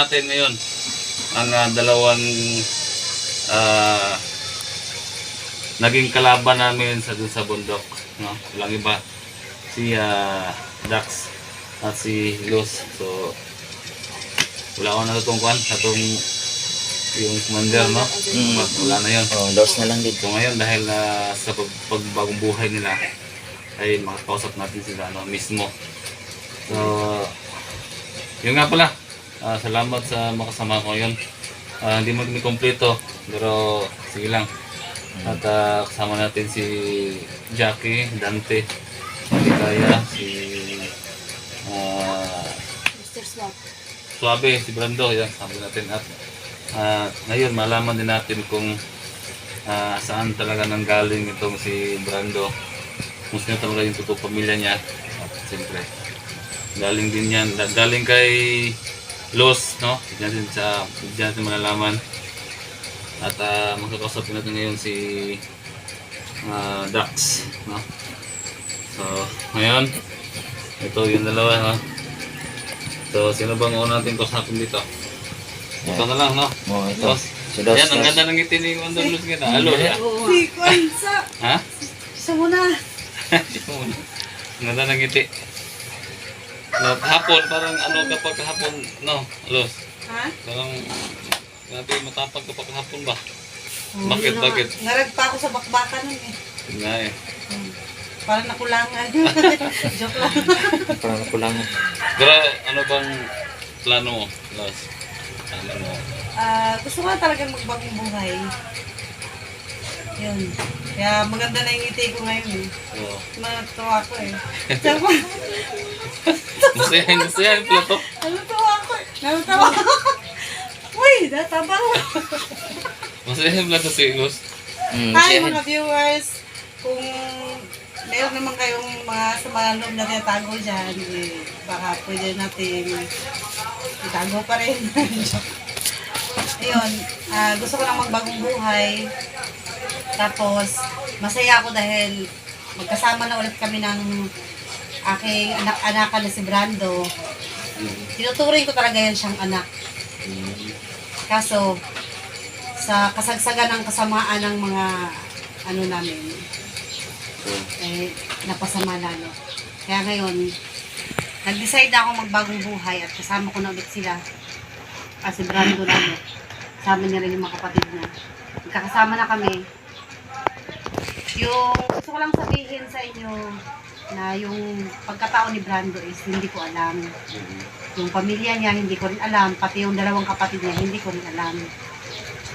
natin ngayon ang dalawang naging kalaban namin sa dun sa bundok, no? Walang iba, si Dax at si Luz. So wala akong natutungkuhan sa itong yung commander, no? Wala na yun. Oh, loss na lang din. So ngayon dahil sa pagbagong buhay nila ay makakausap natin sila, no, mismo. So yun nga pala, salamat sa makasama ko ngayon. Hindi mo kompleto pero sige lang. At kasama natin si Jackie, Dante, Kaya, si Mr. Swap. Suabe, si Brando, yan, sabi natin. At ngayon malaman din natin kung saan talaga nanggaling itong si Brando, kung sino talaga yung totoong pamilya niya. At siyempre galing din yan, galing kay Los, no? Diyan natin malalaman. At magkakausapin natin ngayon si Dax, no? So ngayon ito yung dalawa, no? So sino bang una natin kausapin dito? Ito na lang, no? Oh, ito. Si Los. Yan, ang ganda ng ngiti ni Wonder Luz kita. Alo, ya? Si Kwanza. Ha? Isa muna. Ang ganda ng ngiti. No, hapon, parang ano kapag kahapon, no? Luz, Ha? parang grabe matapag kapag kahapon ba? Oh, Bakit, yun bakit? na. Narag pa ako sa bakbakan nun eh. Yun nga eh. Parang nakulangan. Joke lang. Parang nakulangan. Pero ano bang plano mo, Luz? Ano mo? Gusto ko na talagang magbagong buhay. Yun. Kaya maganda na yung ngiti ko ngayon eh. Oo. Natuwa ko eh. Sabi Masayahin pala to. Natuwa ko eh. Natuwa ko. Uy, natabang. Masayahin pala to si Luz. Hi mga viewers. Kung meron naman kayong mga sumaloob na tinatago dyan, eh, baka pwede natin itago pa rin. Ayun, gusto ko lang magbagong buhay. Tapos, masaya ako dahil magkasama na ulit kami ng aking anak-anakan na si Brando. Tinuturing ko talaga yan siyang anak. Kaso, sa kasagsagan ng kasamaan ng mga ano namin, napasama lalo. Kaya ngayon, nag-decide na ako magbagong buhay at kasama ko na ulit sila. Si Brando na ulit. Kasama niya rin yung mga kapatid niya. Magkakasama na kami. Yung gusto ko lang sabihin sa inyo na yung pagkatao ni Brando is hindi ko alam. Yung pamilya niya hindi ko rin alam. Pati yung dalawang kapatid niya hindi ko rin alam.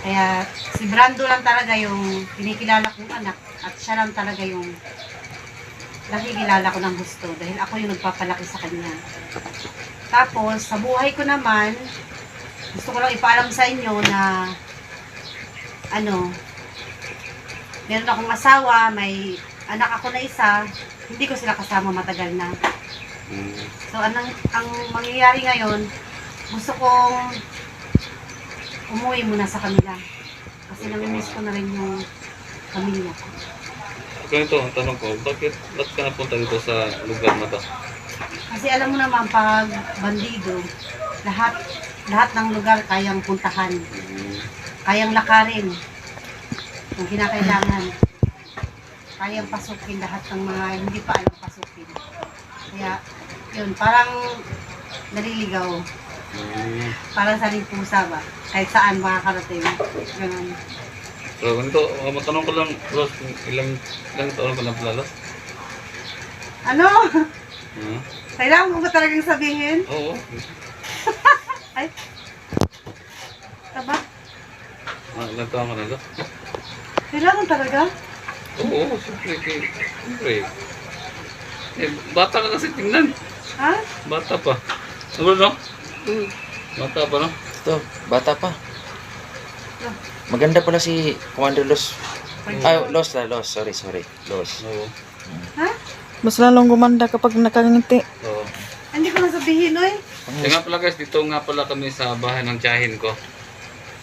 Kaya si Brando lang talaga yung kinikilala kong anak at siya lang talaga yung nakikilala ko ng gusto dahil ako yung nagpapalaki sa kanya. Tapos sa buhay ko naman, gusto ko lang ipaalam sa inyo na meron akong asawa, may anak ako na isa, hindi ko sila kasama matagal na. So ang mangyayari ngayon, gusto kong umuwi muna sa kanila. Kasi namimiss ko na rin yung pamilya ko. Ganito, ang tanong ko, ba't ka napunta dito sa lugar na to? Kasi alam mo naman, pag bandido, lahat ng lugar kayang puntahan. Kayang lakarin. Kung kinakailangan. Kayang pasukin lahat ng mga hindi pa alam pasukin. Kaya, yun, parang naliligaw. Parang saling pusa ba? Kahit saan makakarating. Ganun. So, ganito, matanong ko lang, Ros, ilang taon ka na pala, Ros? Ano? Huh? Kailangan mo ba talagang sabihin? Oo. Ay. Taba? Ilang taon ka na, Ros? Kailangan talaga? Oo, siyempre. Bata ka kasi tingnan. Ha? Bata pa. Ano, no? Bata pa, no? Ito, bata pa. Maganda pala si Commander Los. Los. Sorry. Los. Oo. Ha? Mas lalong gumanda kapag nakangiti. Oo. Hindi ko na sabihin, oy. Kaya nga pala guys, dito nga pala kami sa bahay ng tiyahin ko.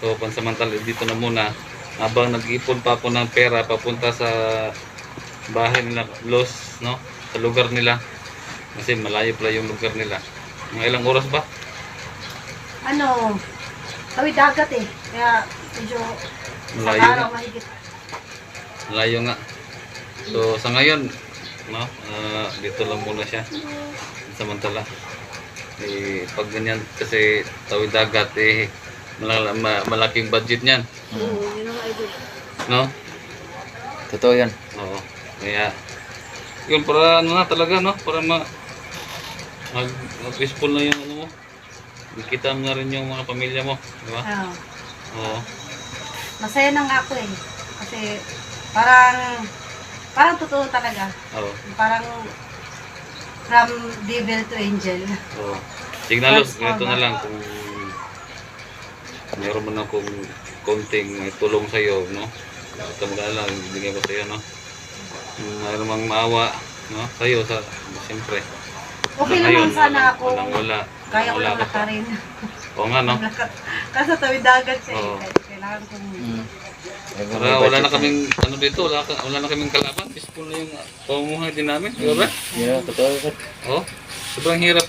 So, pansamantala dito na muna. Habang nag-ipon pa ako ng pera papunta sa bahay nila, Los, no? Sa lugar nila. Kasi malayo pala yung lugar nila. Mga ilang oras ba? ano, tawid dagat eh. Kaya medyo sa Malayo araw nga. mahigit. Layo nga. So sa ngayon, no, dito lang muna siya. Samantala. Pag ganyan kasi tawid dagat malaking budget niyan, Oo, yun ang idol. no? Totoo yan. Oo. Kaya yun para ano na talaga, no? Para peaceful na yung ano mo. Kita mo na rin yung mga pamilya mo, di ba? Oo. Oo. Masaya na nga ako eh. Kasi parang totoo talaga. Oo. Parang from devil to angel. Oo. Tignan lang, First ganito one, na lang kung meron man akong konting tulong sa iyo, no? Ito mag-alala, bibigyan ko sa iyo, no? Mayroon mang maawa, no? Sa iyo, siyempre. Okay Sa naman sana walang- ako. Wala. Kaya ko Wala lang ka pa. lakarin. Oo nga, no? Kasi tawid dagat siya Oo. eh. Kailangan kong... Para wala na kaming, ano dito, wala na kaming kalaban. Peaceful na yung pamumuhay din namin, di ba? Yeah, totoo yan. Oo. Sobrang hirap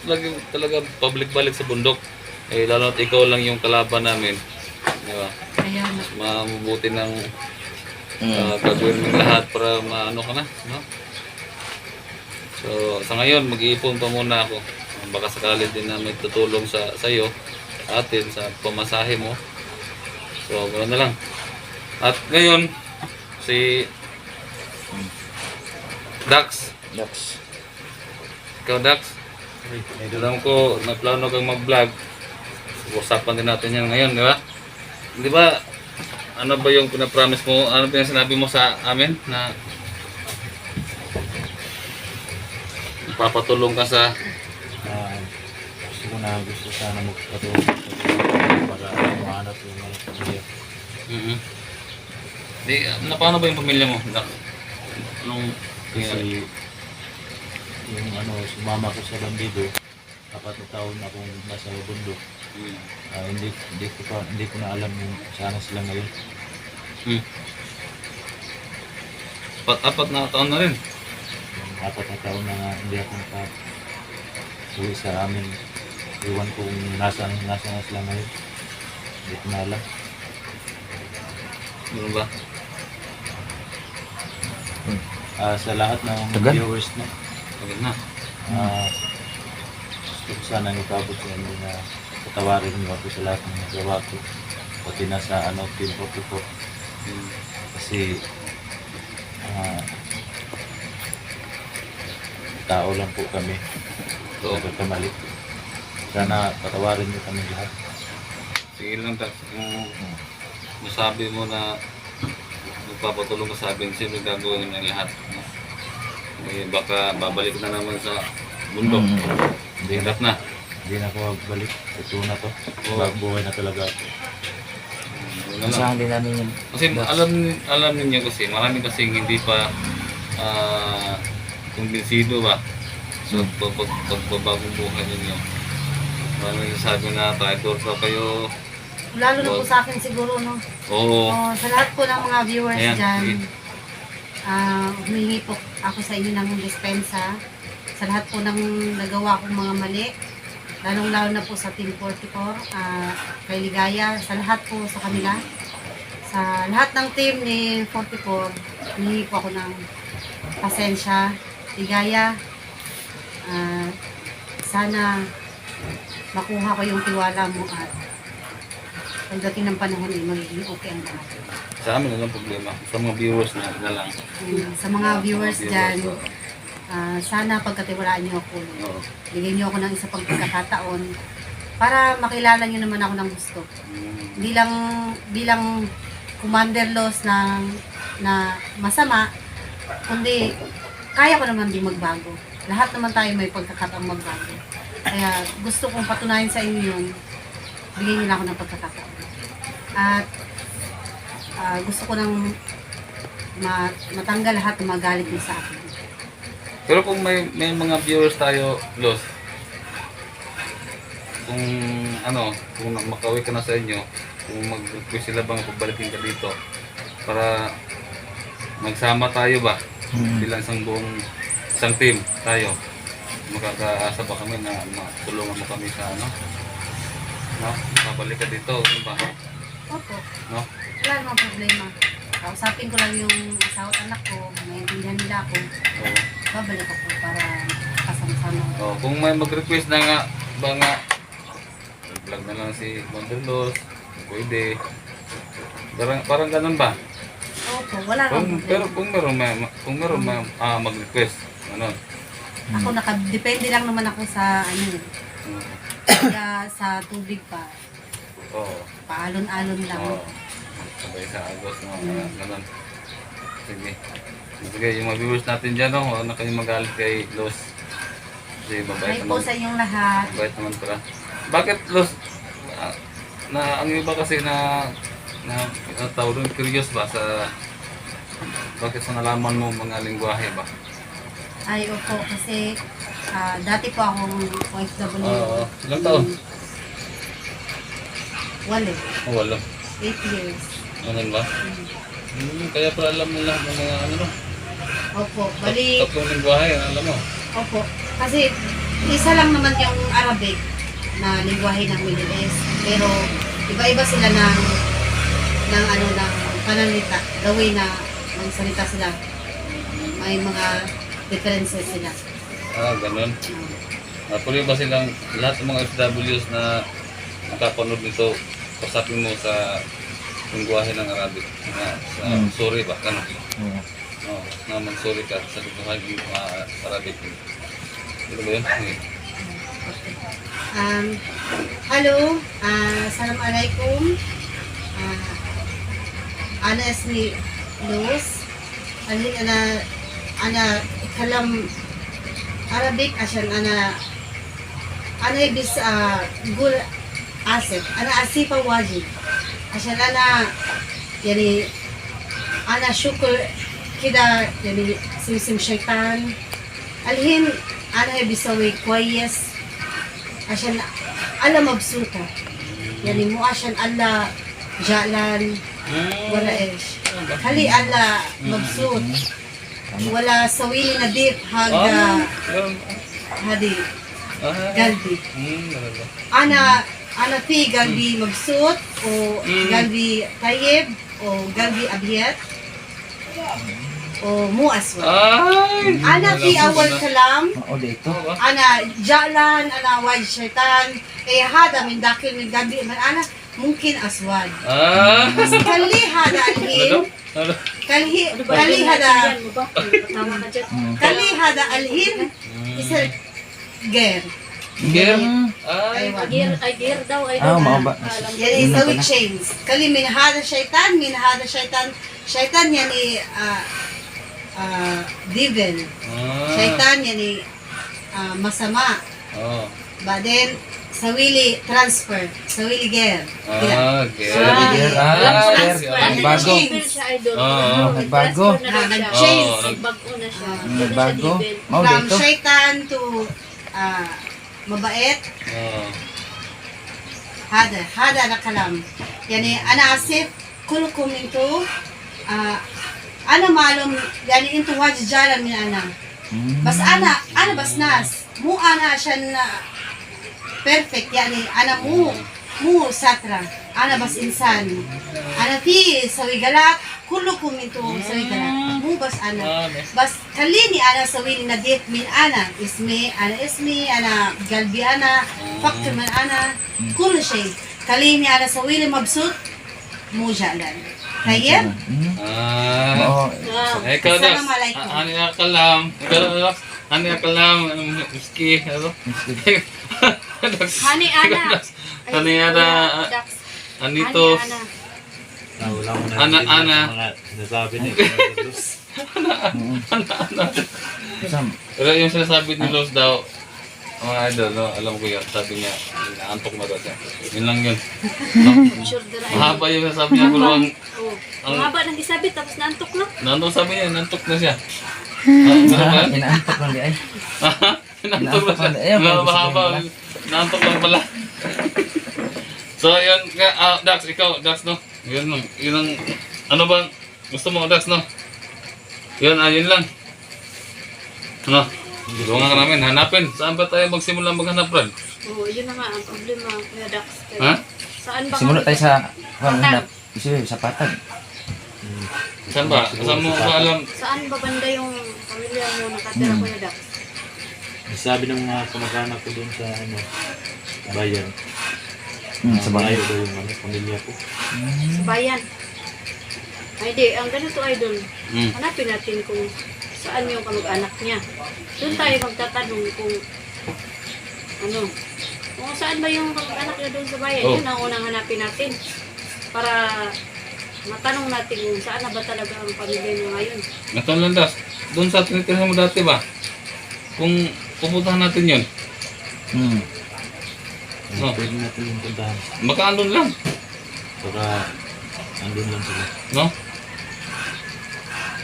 talaga public balik sa bundok. Lalo at ikaw lang yung kalaban namin. Di ba? Ayan. Mabuti ng gagawin mo lahat para maano ka na, no? So, sa ngayon, mag-iipon pa muna ako. Baka sakali din na may tutulong sa iyo, atin, sa pamasahe mo. So, ganoon na lang. At ngayon, si Dax. Dax. Ikaw, Dax. Alam ko, naplano kang mag-vlog. Usapan din natin yan ngayon, di ba? Di ba, ano ba yung pinapromise mo? Ano ba yung sinabi mo sa amin na papatulong ka sa gusto sana magpatulong para mahanap yung mga pamilya. Di, paano ba yung pamilya mo? Anong Kasi yung sumama ko sa bandido, 4 na taon akong nasa bundok. Hindi ko na alam yung sana sila ngayon. Apat na taon na rin. Yung 4 na taon na nga hindi ako uwi sa amin. Iwan kung nasa na sila ngayon. Hindi ko na alam. Ano ba? Sa lahat ng Tagal. viewers na, Pagod na. gusto ko sana ipabot sa inyo na patawarin niyo ako sa lahat ng nagawa ko. Pati na sa Team 44. Kasi tao lang po kami. So, Nagkamali. Sana patawarin niyo kami lahat. sige lang, Dax. Kung masabi mo na magpapatulong ka sa akin, sino gagawin ng lahat? No? Baka babalik na naman sa bundok. Hirap na. Hindi na ako magbalik. Ito na to. Oo. Bagong buhay na talaga ako. Yun na lang. Asahan din namin yun. Kasi alam niyo kasi, marami kasing hindi pa kumbinsido ba? So, pagbabagong buhay ninyo. Marami nagsasabi na, traitor pa kayo. Lalo na po sa akin siguro, no? Oo. Sa lahat po ng mga viewers Ayan, dyan, sige. humingi po ako sa inyo ng dispensa. Sa lahat po ng nagawa kong mga mali, lalong-lalo na po sa Team 44, kay Ligaya, sa lahat po sa kanila. Sa lahat ng team ni 44, humingi po ako ng pasensya. Ligaya, sana makuha ko yung tiwala mo at pagdating ng panahon ay magiging okay ang lahat. Sa amin walang problema. Sa mga viewers na lang. Sa mga viewers dyan, sana pagkatiwalaan niyo ako. Oo. Bigyan niyo ako ng isa pang pagkakataon para makilala niyo naman ako ng gusto. Hindi lang bilang commander loss na masama, kundi kaya ko naman din magbago. Lahat naman tayo may pagkakataong magbago. Kaya gusto kong patunayan sa inyo yung bigyan niyo na ako ng pagkakataon. At gusto ko nang matanggal lahat ng mga galit niyo sa akin. Pero kung may mga viewers tayo, Los, kung makawi ka na sa inyo, kung mag-request sila bang pagbalikin ka dito para magsama tayo ba? Bilang isang team tayo. Makakaasa ba kami na matulungan mo kami sa No? Babalik ka dito, ano ba? Opo. No? Wala namang problema. Kausapin ko lang yung asawa at anak ko, maintindihan nila ako. Oo. Babalik ako para kasama-sama. Oh, kung may mag-request na nga, ba nga, vlog na lang si Montelos, pwede. Parang ganun ba? Opo, wala namang Pero problema. kung meron may mag-request, ano? Ako nakadepende lang naman ako sa ano, Mm. kaya sa tubig pa. Oo. Paalon-alon lang. Oo. Sabay sa Agos, no? Ganun. Sige. Sige, yung mga viewers natin dyan, no? Huwag na kayong magalit kay Los. Kasi Hi mabait po naman. sa inyong lahat. Mabait naman pala. Bakit Los? Ang iba kasi na tao doon, curious ba sa bakit sa nalaman mo mga lingwahe ba? Ay, opo, kasi dati po akong OFW. Oo. Ilang taon? Wala. Wala. 8 years. Ganun ba? Kaya pala alam mo lahat ng mga ano no? Opo, bali, Tatlong lingwahe, alam mo. opo. Kasi isa lang naman yung Arabic na lingwahe ng Middle East. Pero iba-iba sila ng pananalita. The way na magsalita sila. May mga differences sila. Ganun. Pwede ba silang lahat ng mga FWs na nakapanood nito, pasapin mo sa lingwahe ng Arabic? Sa sorry ba? Ganun. Oo. Oo. Naman sorry ka sa lingwahe ng Arabic. Ano ba yun? Okay. Hello, Assalamualaikum. Ana اسمي لوز. الحين أنا أتكلم عربي عشان أنا بس أقول آسف. أنا آسفة واجد عشان أنا يعني أنا شكر كده يعني سمسم شيطان. الحين أنا بسوي كويس عشان الله مبسوطة يعني مو عشان الله جعلان ولا إيش. خلي الله مبسوط ولا سوي لي نظيف هذا هذه قلبي. أنا في قلبي مبسوط وقلبي طيب وقلبي أبيض ومو أسود. أنا في أول كلام أنا جعلان أنا واجد شيطان. هذا من داخل من قلبي أنا ممكن أسود بس خلي هذا الحين خلي هذا الحين يصير غير أيوة يعني يسوي تشينج. خلي من هذا شيطان من هذا شيطان يعني ديفل شيطان يعني مسامع. بعدين سوي لي ترانسفير سوي لي غير Nagbago. Nagbago. from شيطان to مبائت. هذا الكلام يعني أنا آسف كلكم انتوا أنا معلوم يعني انتوا واجد جالا من أنا بس أنا بس ناس مو أنا عشان بيرفكت يعني أنا مو ساترة. أنا بس إنسان. أنا في سوي غلط كلكم انتوا سوي غلط مو بس أنا بس خليني أنا أسوي لي نظيف من أنا اسمي أنا قلبي أنا فكر من أنا كل شيء. خليني أنا أسوي لي مبسوط مو جعلان. طيب السلام عليكم. Hani akalam, miski, ano? Hani Ana. Hani Ana, anito, Wala mo na Ana. mga nasabi niya. Pero yung sinasabi ni Los daw, mga idol, no? Alam ko yan, sabi niya, naantok na daw siya. Yun lang yun. No? Mahaba yung sinasabi niya, pero Mahaba nang isabit, tapos naantok na. naantok sabi niya, naantok na siya. Ano ba yan? Inaantok lang di ay. Naantok na siya. Mahaba, naantok lang pala. So, yun, Dax, ikaw, Dax, no? Yun ang, ano bang, gusto mo, Dax, no? Yun lang. Ano? Tulungan ka namin, hanapin. Saan ba tayo magsimula maghanap, Brad? Oo, yun na nga ang problema, Kuya Dax. Kaya, Ha? Saan ba Simula tayo sa Patag. hanap. Kasi sa patag. Saan ba? Saan mo ba alam? Saan ba banda yung pamilya mo nakatira, Kuya Dax? Sabi ng mga kamag-anak ko doon sa ano, bayan. Sa bahay. Malayo daw yung ano, pamilya ko. Sa bayan. Ay di, ang ganito idol. Hmm. Hanapin natin kung saan yung kamag-anak niya. Doon tayo magtatanong kung ano, kung saan ba yung kamag-anak niya doon sa bayan. Oh. Yun ang unang hanapin natin. Para matanong natin kung saan na ba talaga ang pamilya niya ngayon. Natong landas. Doon sa tinitirahan mo dati ba? Kung pupuntahan natin yun, Hmm. Oh. Pwede natin yung puntahan. baka andun lang. Baka andun lang sila. No?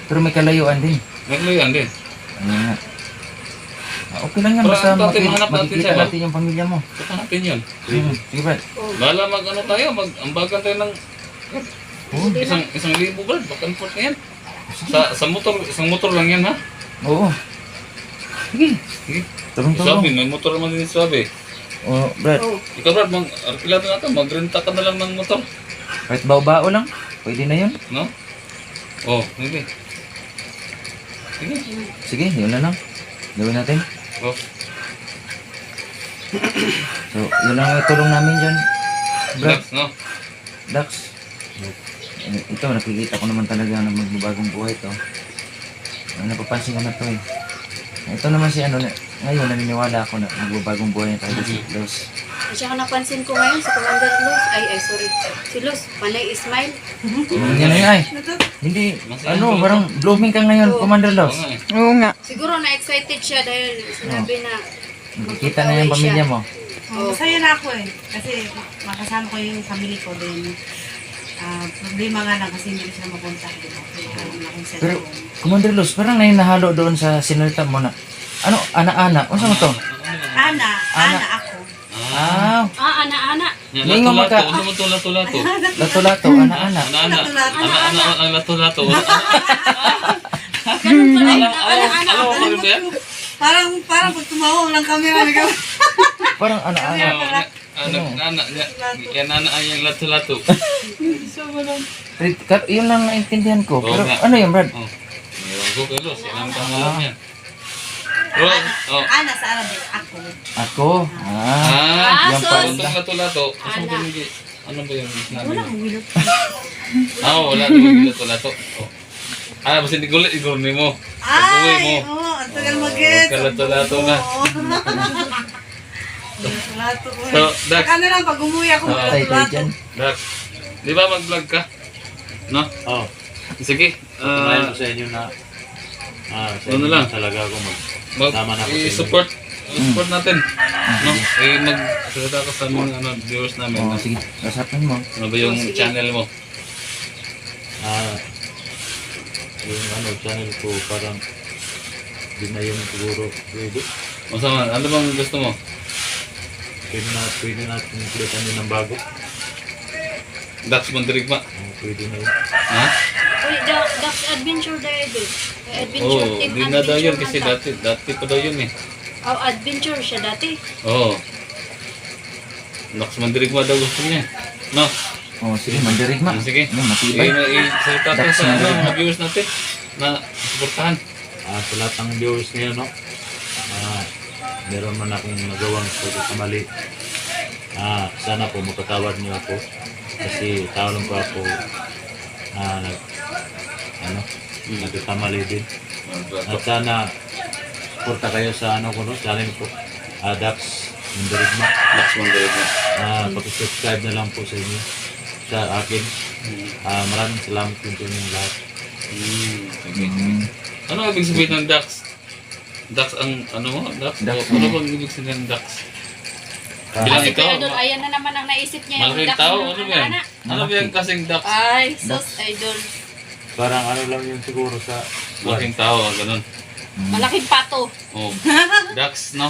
Pero may kalayuan din. Naglayan din. Ano nga. Okay lang yan. Para Basta natin mahanap natin makikita siya, natin yung pamilya mo. Saka natin yun. Sige, Brad. Oh, Bala mag ano tayo, mag-ambagan tayo ng hindi na. isang libo ba? Back and forth na yan. Sa motor, isang motor lang yan ha? Oo. Sige. Sige. Tulong-tulong. Sabi, may motor naman din sabi. Oh, Brad. Oh, Ikaw Brad, arkilado na ka, magrenta ka na lang ng motor. Kahit bao-bao lang. Pwede na yun. No? Oh, hindi. Sige. Sige, yun na lang. Gawin natin. Oh. So, yun lang yung tulong namin dyan. Brad, Relax, no? Dax. Ito, nakikita ko naman talaga na magbabagong buhay to. Napapansin ko na to eh. Ito naman si ano, ngayon naniniwala ako na magbabagong buhay na tayo si Los. at saka napansin ko ngayon si Commander Luz. Sorry. Si Luz, panay Ismail. Yan na yun ay. Hindi, ano, parang blooming ka ngayon, Commander Oo Los. nga eh. Oo nga. Siguro na-excited siya dahil sinabi na Nakikita na yung pamilya mo. Masaya na ako eh. Kasi makasama ko yung family ko din. Problema nga lang kasi hindi ko sila mapunta. Diba? Kaya na akong Pero, cellphone. Commander Los, parang nahalo doon sa sinalita mo na, ano, ana-ana, ano mo to? Ana ako. Ah, ana-ana. Yan, May nga lato-lato. magka- Ano mo to, lato-lato? lato-lato, ana-ana. Ana-ana. Lato-lato. Ana-ana. Ang lato-lato. Ganun pala yung Ano ana-ana. mo rin ba yan? Parang pag tumawa walang camera. Parang ana-ana. Anak niya. Yan ana yung lato-lato. Yun lang naintindihan ko. Oo Pero nga. ano yun, Brad? Oh. Mayroon ko kay Los. Yan ang pangalan niya. Oh. Ana sa Arabic, ako. Ako. Yan sus. pala. Itong lato-lato. Kasi Ana. hindi. Ano ba yung sinabi Wala mo? akong wilot. Wala yung lato-lato. Oh. Basta hindi gulit. Igurni mo. Pag-uwi mo. Ay, ang tagal mag-get. Kalato-lato na. Lato-lato. So, Dax. Saka na lang, pag umuwi ako, Tay tayo lato-lato. dyan. Dax. Di ba mag-vlog ka? No? Oh, Sige. tumayan ko sa inyo na sa Ano inyo lang? talaga ako Tama na ako sa inyo. I-support natin. No? Mag-salita ka sa mga viewers namin. Oh, sige. Kasapin mo. Ano ba yung Sige. channel mo? Yung ano, channel ko parang hindi na yun siguro pwede. Masama, ano bang gusto mo? Pwede natin kulitan yun ng bago. Dax Mandirigma. Pwede na yun. Ha? Uy, Dax Adventure Diary. Adventure Oo, Team di na daw yun kasi Adventure dati pa daw yun eh. Oh, adventure siya dati. Oo. Dax Mandirigma daw gusto niya. No? Oh, sige, mandirigma. Sige. Ano, matibay. I-salita tayo Dax sa Mandirigma. mga viewers natin na supportahan. Sa lahat ng viewers ngayon, no? Meron man akong nagawang pagkakamali. Sana po makatawad niyo ako. Kasi tao lang po ako nagkakamali din. At sana suporta kayo sa ano ko, no? Channel ko. Dax Mandirigma. Dax Mandirigma. Pag-subscribe na lang po sa inyo. Sa akin. Maraming salamat din po inyong lahat. Sige. Mm. Ano ibig sabihin ng Dax? Dax ang ano mo? Dax? Dax. Ano bang ibig sabihin ng Dax? Bilang Kasi ikaw? Kuya Idol, ayan na naman ang naisip niya. yung Malaking Dax tao? ng Ano ba yan? ana-ana. Ano ba yung kasing Dax? Ay, sus, Idol. Parang ano lang yun siguro sa Malaking tao, ganun. Malaking pato. Oh. Dax, no?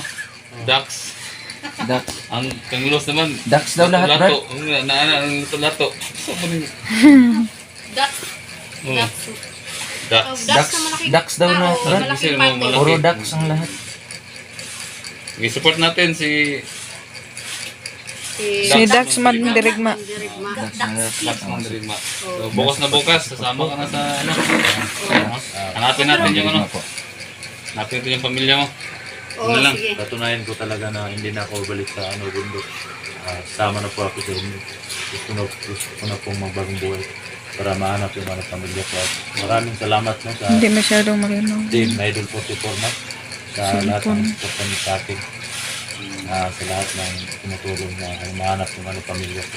Dax. Dax. Ang kangulos naman. Dax daw lahat, Brad. Lato. Ang lato. So, ano yung... Dax. Oh. Dax. Dax. Oh, Dax. na malaking Dax daw tao, na, Brad. malaking Kasi pato. malaki. Puro Dax ang lahat. I-support natin si Si Dax man dirigma. Dirigma. Lax ng Dirigma. So, bukas na bukas, sasama ka na sa ano. Hanapin natin yung ano. Hanapin natin yung pamilya mo. Oo, lang. sige. Patunayan ko talaga na hindi na ako balik sa ano bundok. Sama na po ako sa inyo. Gusto ko na pong magbagong buhay para mahanap yung mga pamilya ko. At maraming salamat no, sa Hindi masyadong malinaw. Team Idol 44 na sa lahat ng support niyo sa akin. Sa lahat ng tumutulong na mahanap yung mga pamilya ko.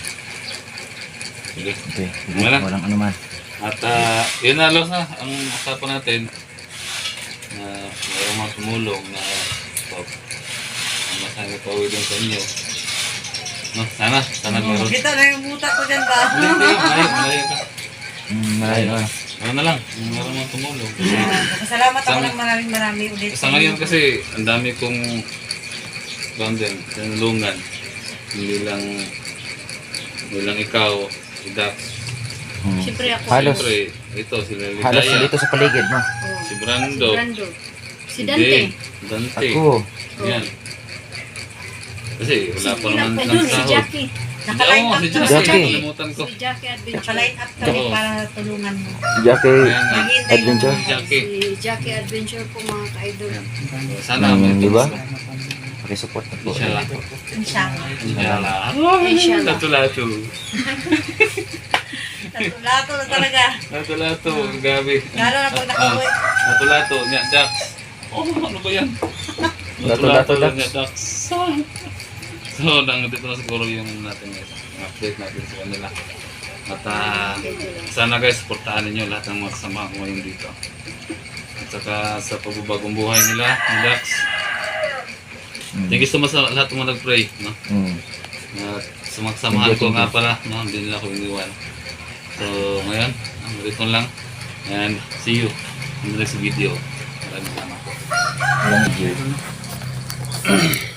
Sige. Okay, Wala. walang anuman. At yun na, Los, ang usapan natin na mayroong mga tumulong na masaya pa uwi din sa inyo. No, sana meron. Kita na yung muta ko dyan ba? Hindi, malayo ka. Malayo na. Ano na lang, meron mga tumulong. Salamat ako Sama- ng maraming ulit. Sa ngayon kasi, ang dami kong banden, tinulungan. Hindi lang ikaw, si Dax. Siyempre ako. Halos, Siyempre, ito, si halos Ligaya, dito sa paligid mo. Oo. si Si Brando, Brando. Si Dante. Dante. Ako. Yan. Kasi wala pa naman Si ng si sahod. Jackie. Naka-line up Si kami. Jackie. Nakalimutan ko. Si Jackie Adventure. Naka-line up kami Oo. para tulungan mo. Jackie Ayan nga. Naghihintay Adventure. mo. Jackie. Si Jackie Adventure po mga ka-idol. Yan. Sana may Di ba? tulong. Pakisupport na po. Inshallah. Inshallah. Inshallah. Inshallah. Lato-lato. Lato na talaga. Lato-lato. Gabi. Lalo na pag nakauwi. Lato-lato. Nya, Dax. Oh, ano ba yan? Lato-lato, Dax. Nya, Dax. So, dito na siguro yung natin update natin sa kanila. At sana guys, supportahan ninyo lahat ng mga kasama ko ngayon dito. At saka sa pagbabagong buhay nila, ni Dax. Thank you so much sa lahat ng mga nag-pray. No? At sa mga kasamahan ko nga pala, no? Hindi nila ako iniwan. So, ngayon, dito lang. And see you in the next video. Maraming salamat po. Walang